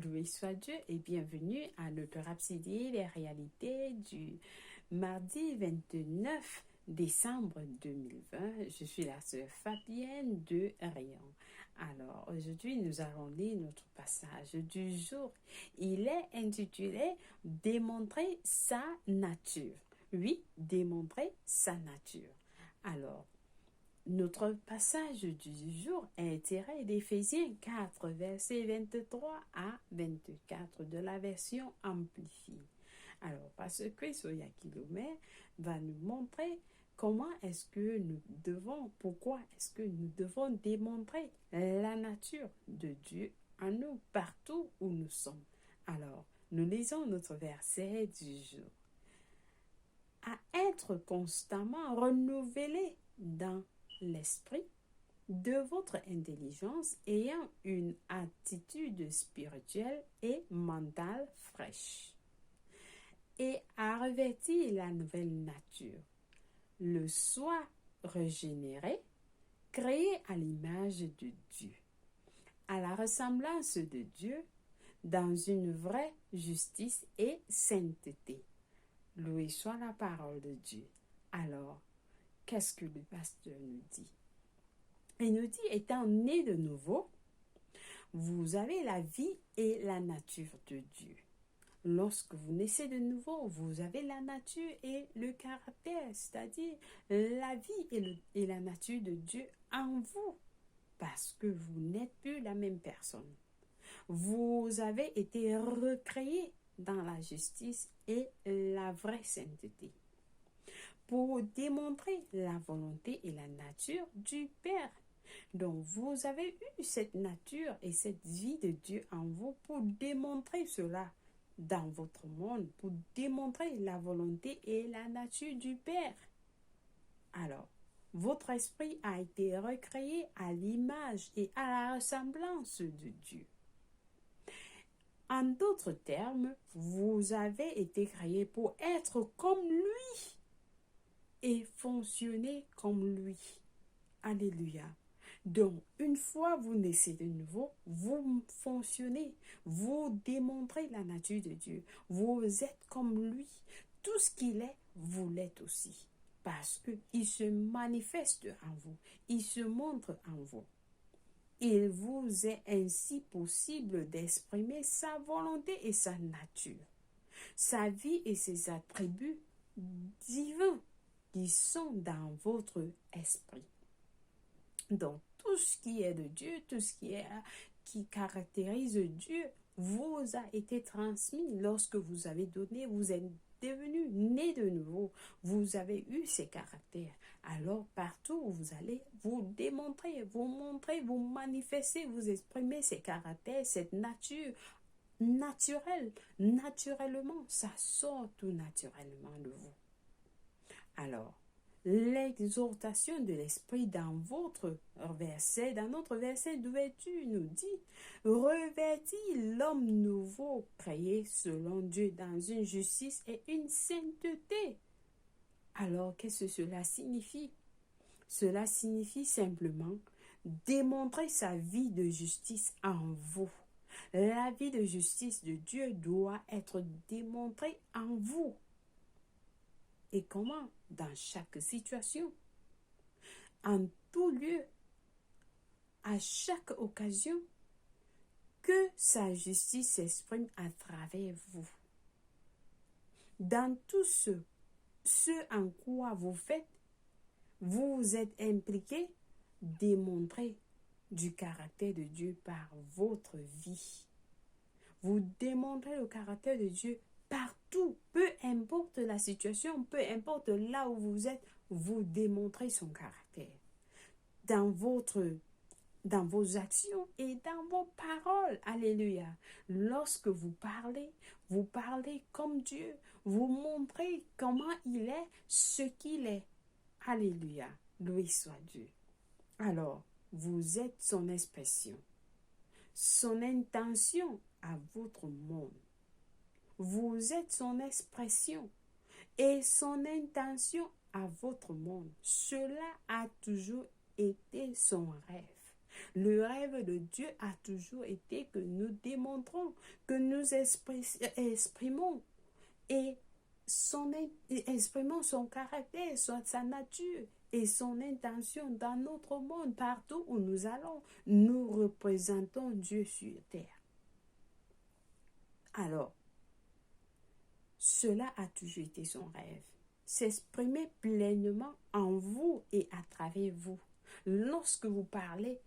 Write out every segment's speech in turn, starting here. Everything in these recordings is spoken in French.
Loué soit Dieu et bienvenue à notre Rhapsodie des réalités du mardi 29 décembre 2020. Je suis la sœur Fabienne de Rayon. Alors, aujourd'hui, nous allons lire notre passage du jour. Il est intitulé « Démontrer sa nature ». Oui, démontrer sa nature. Alors, notre passage du jour est tiré d'Éphésiens 4, versets 23 à 24 de la version amplifiée. Alors, Pasteur Chris Oyakilome va nous montrer comment est-ce que nous devons, pourquoi est-ce que nous devons démontrer la nature de Dieu en nous, partout où nous sommes. Alors, nous lisons notre verset du jour. À être constamment renouvelé dans l'esprit de votre intelligence ayant une attitude spirituelle et mentale fraîche et à revêtir la nouvelle nature, le soi régénéré, créé à l'image de Dieu, à la ressemblance de Dieu, dans une vraie justice et sainteté. Loué soit la parole de Dieu. Alors, qu'est-ce que le pasteur nous dit? Il nous dit, étant né de nouveau, vous avez la vie et la nature de Dieu. Lorsque vous naissez de nouveau, vous avez la nature et le caractère, c'est-à-dire la vie et la nature de Dieu en vous, parce que vous n'êtes plus la même personne. Vous avez été recréé dans la justice et la vraie sainteté, pour démontrer la volonté et la nature du Père. Donc, vous avez eu cette nature et cette vie de Dieu en vous pour démontrer cela dans votre monde, pour démontrer la volonté et la nature du Père. Alors, votre esprit a été recréé à l'image et à la ressemblance de Dieu. En d'autres termes, vous avez été créé pour être comme lui et fonctionner comme lui. Alléluia. Donc, une fois vous naissez de nouveau, vous fonctionnez, vous démontrez la nature de Dieu. Vous êtes comme lui. Tout ce qu'il est, vous l'êtes aussi. Parce qu'il se manifeste en vous. Il se montre en vous. Il vous est ainsi possible d'exprimer sa volonté et sa nature, sa vie et ses attributs divins qui sont dans votre esprit. Donc, tout ce qui est de Dieu, tout ce qui caractérise Dieu, vous a été transmis lorsque vous avez donné, vous êtes devenu né de nouveau, vous avez eu ces caractères. Alors, partout où vous allez, vous démontrez, vous montrez, vous manifestez, vous exprimez ces caractères, cette nature naturelle. Naturellement, ça sort tout naturellement de vous. Alors, l'exhortation de l'esprit dans notre verset d'ouverture nous dit « Revêtis l'homme nouveau créé selon Dieu dans une justice et une sainteté. » Alors, qu'est-ce que cela signifie? Cela signifie simplement démontrer sa vie de justice en vous. La vie de justice de Dieu doit être démontrée en vous. Et comment? Dans chaque situation, en tout lieu, à chaque occasion, que sa justice s'exprime à travers vous. Dans tout ce en quoi vous faites, vous êtes impliqué, démontrez du caractère de Dieu par votre vie. Vous démontrez le caractère de Dieu partout, peu importe la situation, peu importe là où vous êtes, vous démontrez son caractère. Dans vos actions et dans vos paroles. Alléluia. Lorsque vous parlez comme Dieu. Vous montrez comment il est, ce qu'il est. Alléluia. Loué soit Dieu. Alors, vous êtes son expression, son intention à votre monde. Vous êtes son expression et son intention à votre monde. Cela a toujours été son rêve. Le rêve de Dieu a toujours été que nous démontrons, que nous exprimons et exprimons son caractère, sa nature et son intention dans notre monde, partout où nous allons. Nous représentons Dieu sur terre. Alors, cela a toujours été son rêve. S'exprimer pleinement en vous et à travers vous. Lorsque vous parlez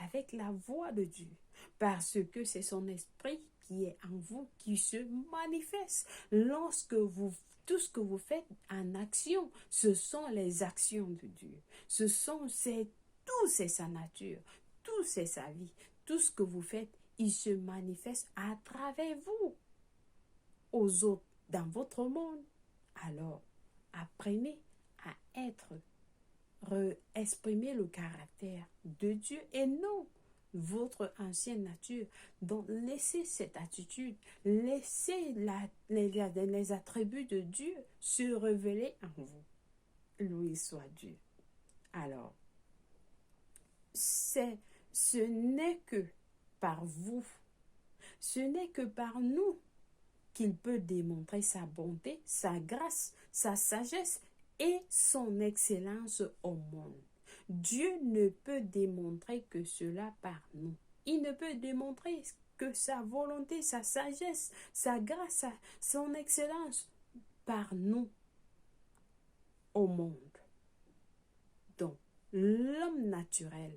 avec la voix de Dieu. Parce que c'est son esprit qui est en vous, qui se manifeste. Tout ce que vous faites en action, ce sont les actions de Dieu. Tout c'est sa nature, tout c'est sa vie. Tout ce que vous faites, il se manifeste à travers vous, aux autres, dans votre monde. Alors, apprenez à exprimer le caractère de Dieu et non votre ancienne nature. Donc, laissez cette attitude, laissez les attributs de Dieu se révéler en vous. Loué soit Dieu. Alors, ce n'est que par vous, ce n'est que par nous qu'il peut démontrer sa bonté, sa grâce, sa sagesse et son excellence au monde. Dieu ne peut démontrer que cela par nous. Il ne peut démontrer que sa volonté, sa sagesse, sa grâce, son excellence par nous au monde. Donc, l'homme naturel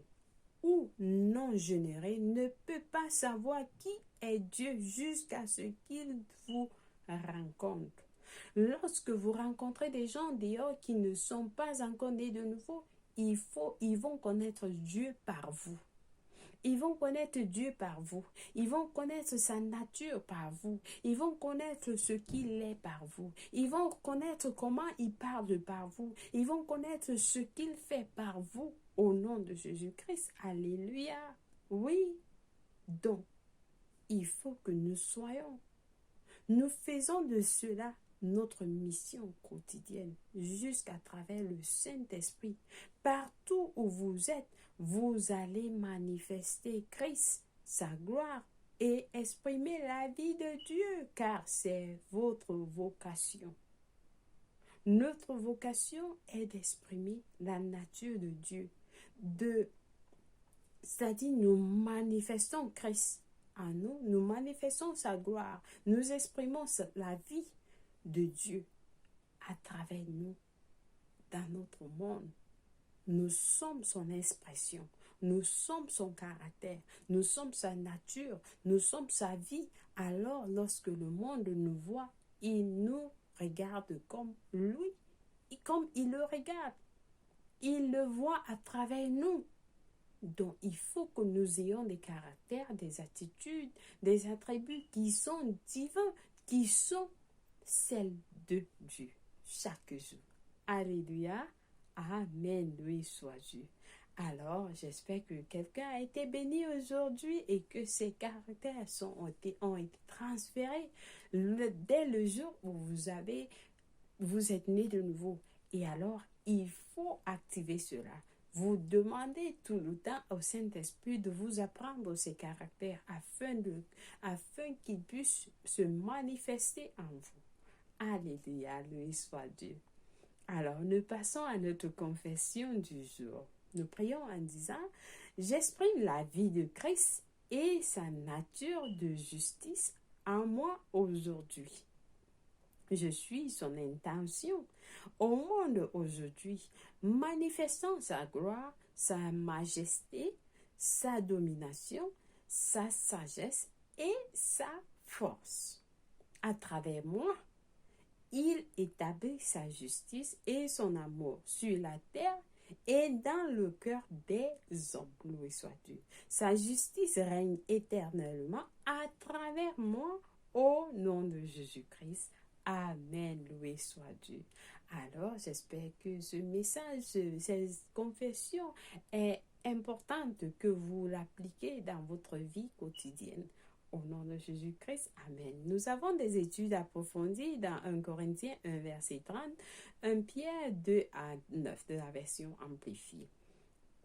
ou non généré ne peut pas savoir qui est Dieu jusqu'à ce qu'il vous rencontre. Lorsque vous rencontrez des gens dehors qui ne sont pas encore nés de nouveau, ils vont connaître Dieu par vous. Ils vont connaître Dieu par vous. Ils vont connaître sa nature par vous. Ils vont connaître ce qu'il est par vous. Ils vont connaître comment il parle par vous. Ils vont connaître ce qu'il fait par vous au nom de Jésus-Christ. Alléluia. Oui. Donc, il faut que nous faisons de cela notre mission quotidienne jusqu'à travers le Saint-Esprit. Partout où vous êtes, vous allez manifester Christ, sa gloire et exprimer la vie de Dieu car c'est votre vocation. Notre vocation est d'exprimer la nature de Dieu. C'est-à-dire nous manifestons Christ en nous, nous manifestons sa gloire, nous exprimons la vie de Dieu à travers nous, dans notre monde. Nous sommes son expression, nous sommes son caractère, nous sommes sa nature, nous sommes sa vie. Alors, lorsque le monde nous voit, il nous regarde comme lui, et comme il le regarde. Il le voit à travers nous. Donc, il faut que nous ayons des caractères, des attitudes, des attributs qui sont divins, qui sont celle de Dieu chaque jour. Alléluia. Amen. Loué soit Dieu. Alors, j'espère que quelqu'un a été béni aujourd'hui et que ces caractères ont été transférés dès le jour où vous êtes né de nouveau. Et alors, il faut activer cela. Vous demandez tout le temps au Saint-Esprit de vous apprendre ces caractères afin qu'ils puissent se manifester en vous. Alléluia, loué soit Dieu. Alors, nous passons à notre confession du jour. Nous prions en disant, j'exprime la vie de Christ et sa nature de justice en moi aujourd'hui. Je suis son intention au monde aujourd'hui, manifestant sa gloire, sa majesté, sa domination, sa sagesse et sa force. À travers moi, il établit sa justice et son amour sur la terre et dans le cœur des hommes. Loué soit Dieu. Sa justice règne éternellement à travers moi au nom de Jésus-Christ. Amen. Loué soit Dieu. Alors, j'espère que ce message, cette confession est importante, que vous l'appliquez dans votre vie quotidienne. Au nom de Jésus-Christ, Amen. Nous avons des études approfondies dans 1 Corinthiens 1, verset 30, 1 Pierre 2 à 9 de la version amplifiée.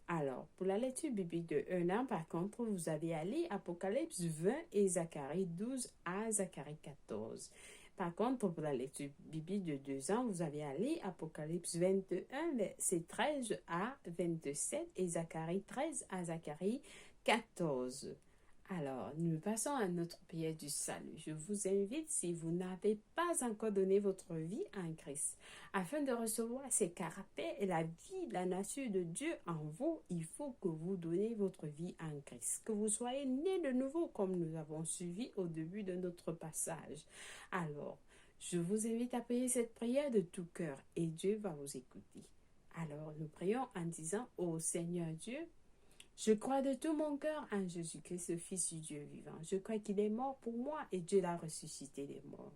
Alors, pour la lecture biblique de 1 an, par contre, vous avez à lire Apocalypse 20 et Zacharie 12 à Zacharie 14. Par contre, pour la lecture biblique de 2 ans, vous avez à lire Apocalypse 21, verset 13 à 27 et Zacharie 13 à Zacharie 14. Alors, nous passons à notre prière du salut. Je vous invite, si vous n'avez pas encore donné votre vie à Christ, afin de recevoir ses caractères et la vie, la nature de Dieu en vous, il faut que vous donnez votre vie à Christ. Que vous soyez né de nouveau, comme nous avons suivi au début de notre passage. Alors, je vous invite à prier cette prière de tout cœur et Dieu va vous écouter. Alors, nous prions en disant, ô Seigneur Dieu, je crois de tout mon cœur en Jésus-Christ, le Fils du Dieu vivant. Je crois qu'il est mort pour moi et Dieu l'a ressuscité des morts.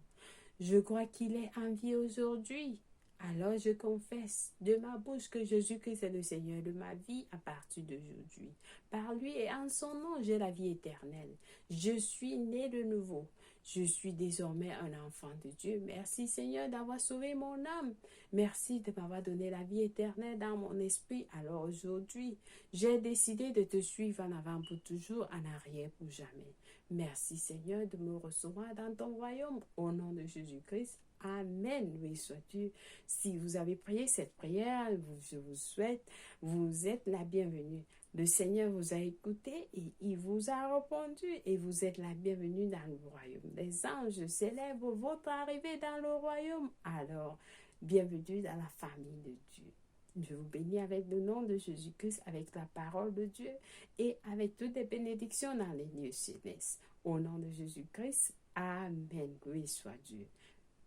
Je crois qu'il est en vie aujourd'hui. Alors je confesse de ma bouche que Jésus-Christ est le Seigneur de ma vie à partir d'aujourd'hui. Par lui et en son nom, j'ai la vie éternelle. Je suis né de nouveau. Je suis désormais un enfant de Dieu. Merci Seigneur d'avoir sauvé mon âme. Merci de m'avoir donné la vie éternelle dans mon esprit. Alors aujourd'hui, j'ai décidé de te suivre en avant pour toujours, en arrière pour jamais. Merci Seigneur de me recevoir dans ton royaume. Au nom de Jésus-Christ. Amen. Oui, soit Dieu. Si vous avez prié cette prière, je vous souhaite, vous êtes la bienvenue. Le Seigneur vous a écouté et il vous a répondu et vous êtes la bienvenue dans le royaume. Les anges célèbrent votre arrivée dans le royaume. Alors, bienvenue dans la famille de Dieu. Je vous bénis avec le nom de Jésus-Christ, avec la parole de Dieu et avec toutes les bénédictions dans les lieux célestes. Au nom de Jésus-Christ, Amen. Oui, soit Dieu.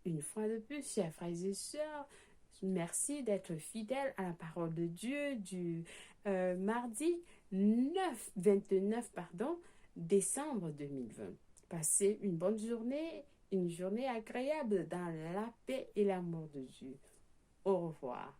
Une fois de plus, chers frères et sœurs, merci d'être fidèles à la parole de Dieu du mardi 29 décembre 2020. Passez une bonne journée, une journée agréable dans la paix et l'amour de Dieu. Au revoir.